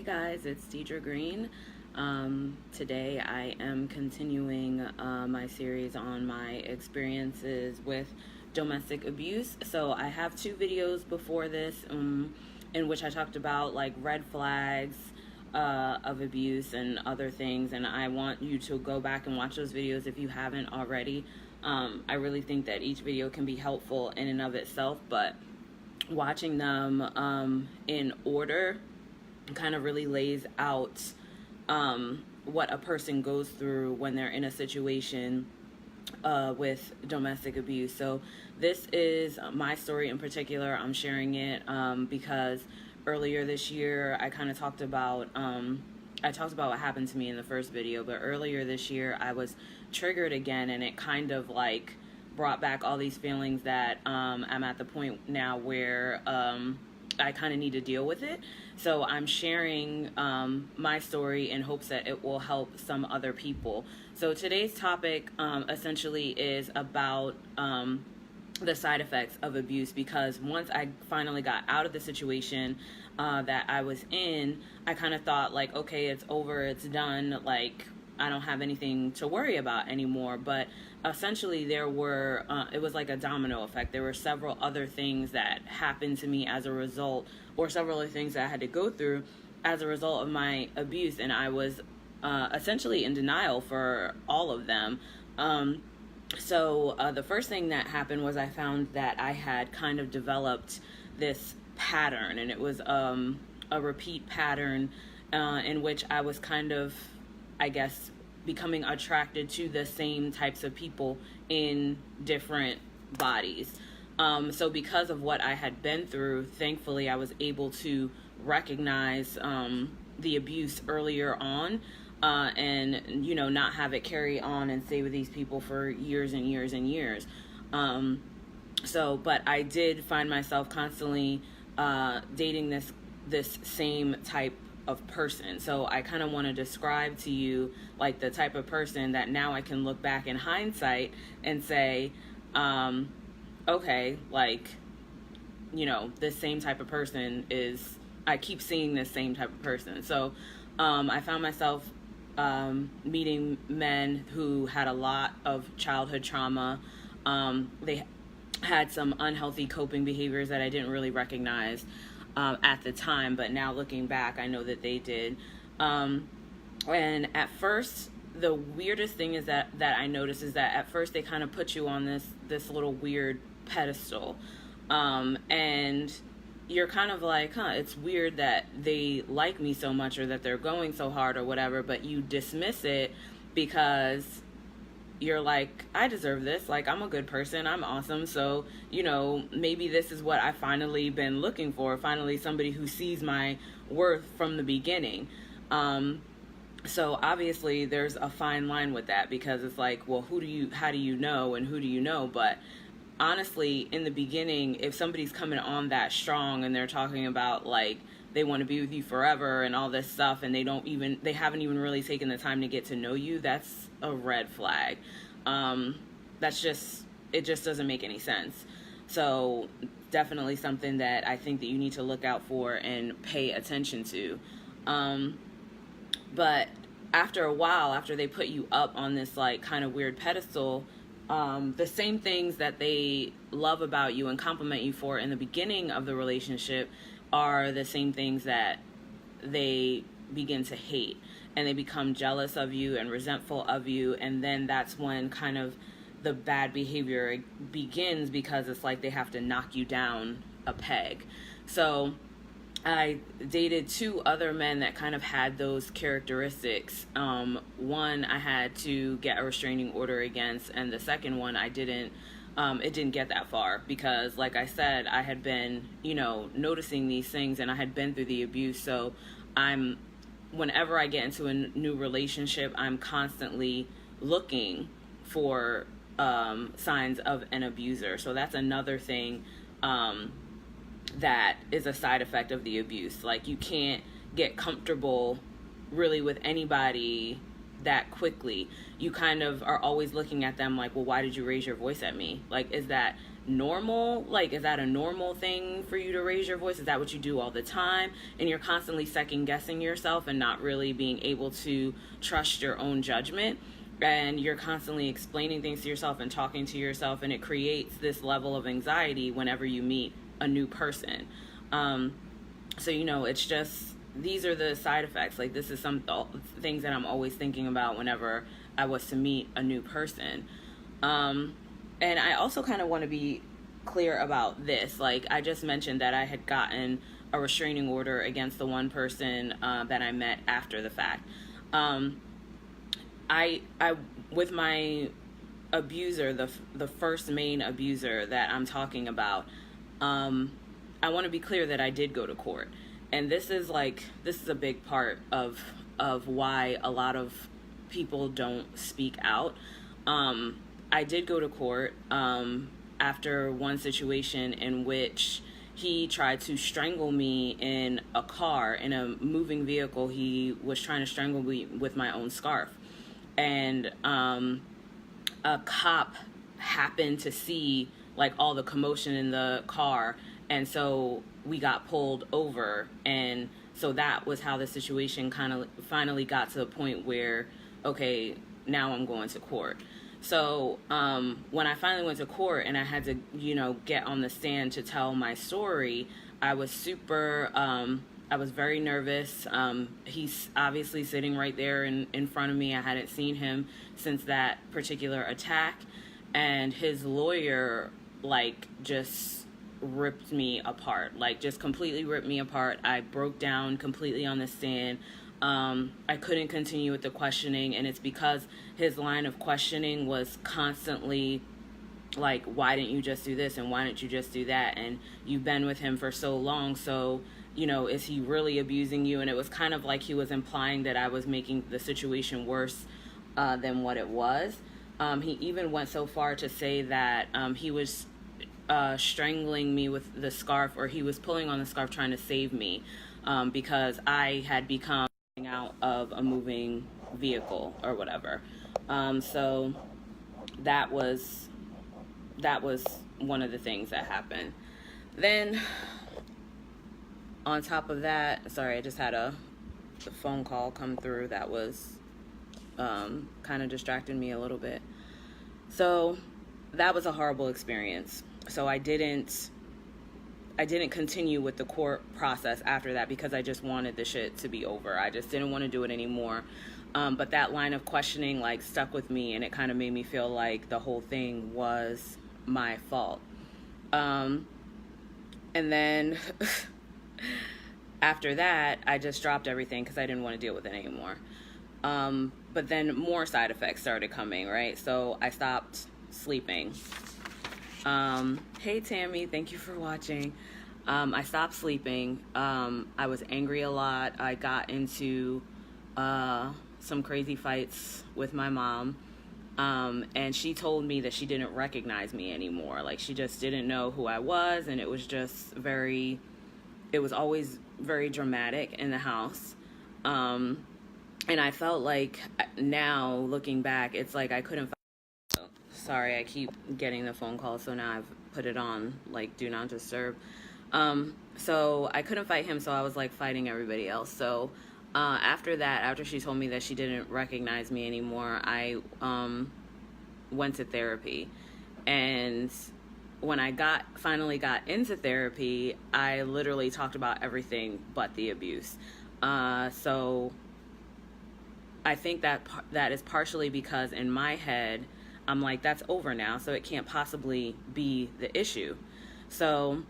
Hey guys, it's Deidre Green. Today I am continuing my series on my experiences with domestic abuse. So I have two videos before this in which I talked about like red flags of abuse and other things, and I want you to go back and watch those videos if you haven't already. I really think that each video can be helpful in and of itself, but watching them in order kind of really lays out what a person goes through when they're in a situation with domestic abuse. So this is my story in particular. I'm sharing it because earlier this year I kind of talked about what happened to me in the first video, but earlier this year I was triggered again, and it kind of like brought back all these feelings that I'm at the point now where I kind of need to deal with it. So I'm sharing my story in hopes that it will help some other people. So today's topic essentially is about the side effects of abuse, because once I finally got out of the situation that I was in, I kind of thought like, okay, it's over, it's done, like I don't have anything to worry about anymore. But essentially there were it was like a domino effect. There were several other things that happened to me as a result, or several other things that I had to go through as a result of my abuse, and I was essentially in denial for all of them. So the first thing that happened was I found that I had kind of developed this pattern, and it was a repeat pattern in which I was kind of, I guess, becoming attracted to the same types of people in different bodies. So because of what I had been through, thankfully I was able to recognize the abuse earlier on, and not have it carry on and stay with these people for years and years and years. But I did find myself constantly dating this same type of person. So I kind of want to describe to you like the type of person that now I can look back in hindsight and say, okay, like, this same type of person I keep seeing this same type of person. So I found myself meeting men who had a lot of childhood trauma. They had some unhealthy coping behaviors that I didn't really recognize at the time, but now looking back, I know that they did. And at first, the weirdest thing is that I noticed is that at first they kind of put you on this little weird pedestal, and you're kind of like, it's weird that they like me so much, or that they're going so hard or whatever, but you dismiss it because you're like, I deserve this, like I'm a good person, I'm awesome, so maybe this is what I've finally been looking for, finally somebody who sees my worth from the beginning. So obviously there's a fine line with that, because it's like, well, how do you know, and who do you know? But honestly, in the beginning, if somebody's coming on that strong and they're talking about like they want to be with you forever and all this stuff, and they haven't even really taken the time to get to know you, that's a red flag. It just doesn't make any sense. So definitely something that I think that you need to look out for and pay attention to. But after a while, after they put you up on this like kind of weird pedestal, the same things that they love about you and compliment you for in the beginning of the relationship are the same things that they begin to hate, and they become jealous of you and resentful of you. And then that's when kind of the bad behavior begins, because it's like they have to knock you down a peg. So I dated two other men that kind of had those characteristics. One I had to get a restraining order against, and the second one I didn't. It didn't get that far, because like I said, I had been, noticing these things, and I had been through the abuse. So whenever I get into a new relationship, I'm constantly looking for signs of an abuser. So that's another thing that is a side effect of the abuse. Like, you can't get comfortable really with anybody that quickly. You kind of are always looking at them like, well, why did you raise your voice at me? Like, is that normal? Like, is that a normal thing for you to raise your voice? Is that what you do all the time? And you're constantly second guessing yourself and not really being able to trust your own judgment. And you're constantly explaining things to yourself and talking to yourself, and it creates this level of anxiety whenever you meet a new person. So, you know, it's just, these are the side effects. Like, this is some things that I'm always thinking about whenever I was to meet a new person. And I also kind of want to be clear about this. Like, I just mentioned that I had gotten a restraining order against the one person that I met after the fact. I with my abuser, the first main abuser that I'm talking about, I want to be clear that I did go to court. And this is a big part of why a lot of people don't speak out. I did go to court after one situation in which he tried to strangle me in a car, in a moving vehicle. He was trying to strangle me with my own scarf. And a cop happened to see like all the commotion in the car, and so we got pulled over. And so that was how the situation kind of finally got to the point where, okay, now I'm going to court. So when I finally went to court and I had to, you know, get on the stand to tell my story, I was I was very nervous. He's obviously sitting right there in front of me. I hadn't seen him since that particular attack. And his lawyer, like, just ripped me apart. Like, just completely ripped me apart. I broke down completely on the stand. I couldn't continue with the questioning, and it's because his line of questioning was constantly like, why didn't you just do this, and why didn't you just do that, and you've been with him for so long, so, you know, is he really abusing you? And it was kind of like he was implying that I was making the situation worse than what it was. He even went so far to say that he was strangling me with the scarf, or he was pulling on the scarf trying to save me because I had become out of a moving vehicle or whatever. So that was one of the things that happened. Then on top of that, sorry, I just had a phone call come through that was kind of distracting me a little bit. So that was a horrible experience. So I didn't continue with the court process after that because I just wanted the shit to be over. I just didn't want to do it anymore. But that line of questioning like stuck with me, and it kind of made me feel like the whole thing was my fault. And then after that, I just dropped everything because I didn't want to deal with it anymore. But then more side effects started coming, right? So I stopped sleeping. Hey Tammy, thank you for watching. I stopped sleeping. I was angry a lot. I got into some crazy fights with my mom. And she told me that she didn't recognize me anymore. Like, she just didn't know who I was, and it was just it was always very dramatic in the house. And I felt like now, looking back, it's like I couldn't sorry, I keep getting the phone call, so now I've put it on, like, do not disturb. So I couldn't fight him, so I was, like, fighting everybody else. So after that, after she told me that she didn't recognize me anymore, I went to therapy. And when I finally got into therapy, I literally talked about everything but the abuse. So I think that is partially because in my head, I'm like, that's over now, so it can't possibly be the issue. So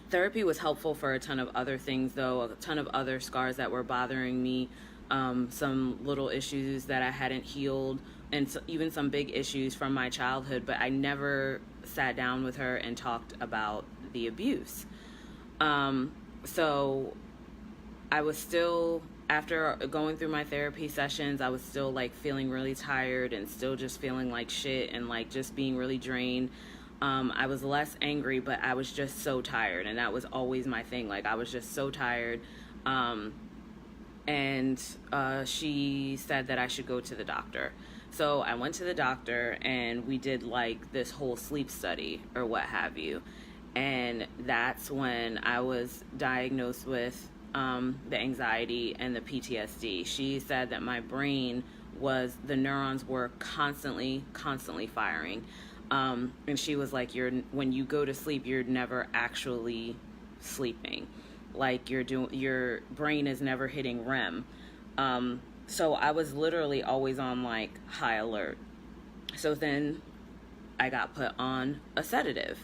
therapy was helpful for a ton of other things, though, a ton of other scars that were bothering me, some little issues that I hadn't healed, and so, even some big issues from my childhood, but I never sat down with her and talked about the abuse. So I was still, after going through my therapy sessions, I was still like feeling really tired and still just feeling like shit and like just being really drained. I was less angry, but I was just so tired, and that was always my thing. Like, I was just so tired. And she said that I should go to the doctor. So I went to the doctor and we did like this whole sleep study or what have you. And that's when I was diagnosed with the anxiety and the PTSD. She said that my brain the neurons were constantly firing. And she was like, when you go to sleep, you're never actually sleeping. Like your brain is never hitting REM. So I was literally always on like high alert. So then I got put on a sedative.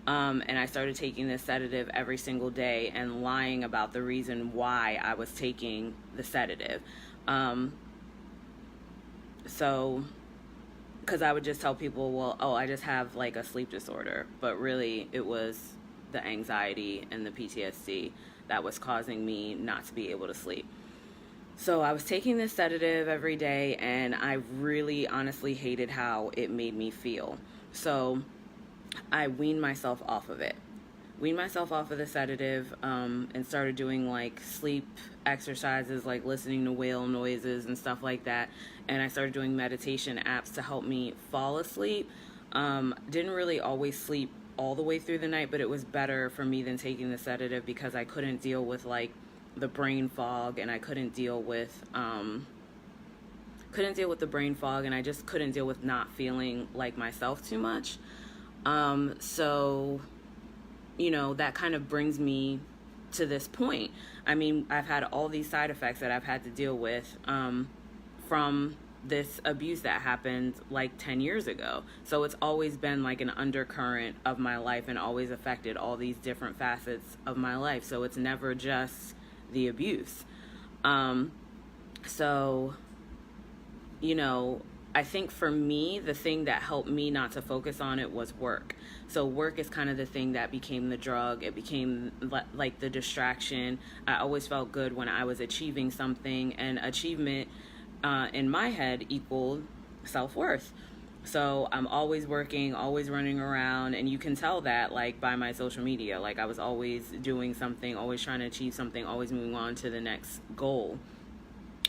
And I started taking this sedative every single day and lying about the reason why I was taking the sedative. So, because I would just tell people, well, oh, I just have like a sleep disorder. But really, it was the anxiety and the PTSD that was causing me not to be able to sleep. So I was taking this sedative every day, and I really honestly hated how it made me feel. So I weaned myself off of it. Weaned myself off of the sedative, and started doing like sleep exercises, like listening to whale noises and stuff like that. And I started doing meditation apps to help me fall asleep. Didn't really always sleep all the way through the night, but it was better for me than taking the sedative because I couldn't deal with like the brain fog, and I couldn't deal with the brain fog, and I just couldn't deal with not feeling like myself too much. So, you know, that kind of brings me to this point. I mean, I've had all these side effects that I've had to deal with from this abuse that happened like 10 years ago. So it's always been like an undercurrent of my life and always affected all these different facets of my life. So it's never just the abuse. So, you know, I think for me, the thing that helped me not to focus on it was work. So work is kind of the thing that became the drug. It became like the distraction. I always felt good when I was achieving something, and achievement in my head equaled self-worth. So I'm always working, always running around, and you can tell that like by my social media. Like I was always doing something, always trying to achieve something, always moving on to the next goal.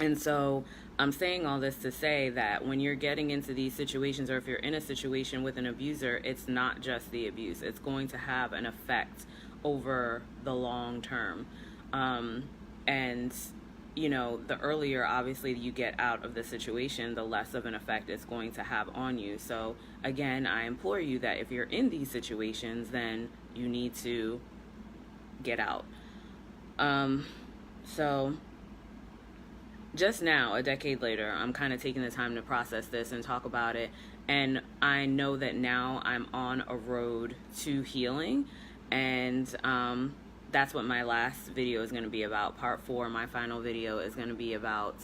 And so I'm saying all this to say that when you're getting into these situations, or if you're in a situation with an abuser, it's not just the abuse. It's going to have an effect over the long term. And, you know, the earlier, obviously, you get out of the situation, the less of an effect it's going to have on you. So, again, I implore you that if you're in these situations, then you need to get out. So just now, a decade later, I'm kind of taking the time to process this and talk about it. And I know that now I'm on a road to healing. And that's what my last video is going to be about. Part 4, my final video, is going to be about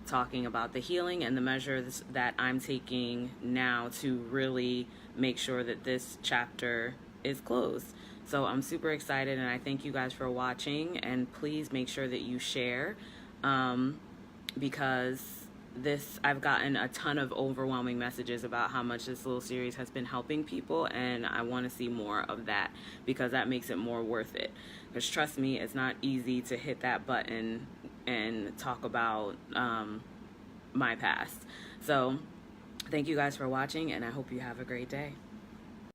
talking about the healing and the measures that I'm taking now to really make sure that this chapter is closed. So I'm super excited, and I thank you guys for watching. And please make sure that you share. Because I've gotten a ton of overwhelming messages about how much this little series has been helping people, and I want to see more of that because that makes it more worth it. Because trust me, it's not easy to hit that button and talk about my past. So thank you guys for watching, and I hope you have a great day.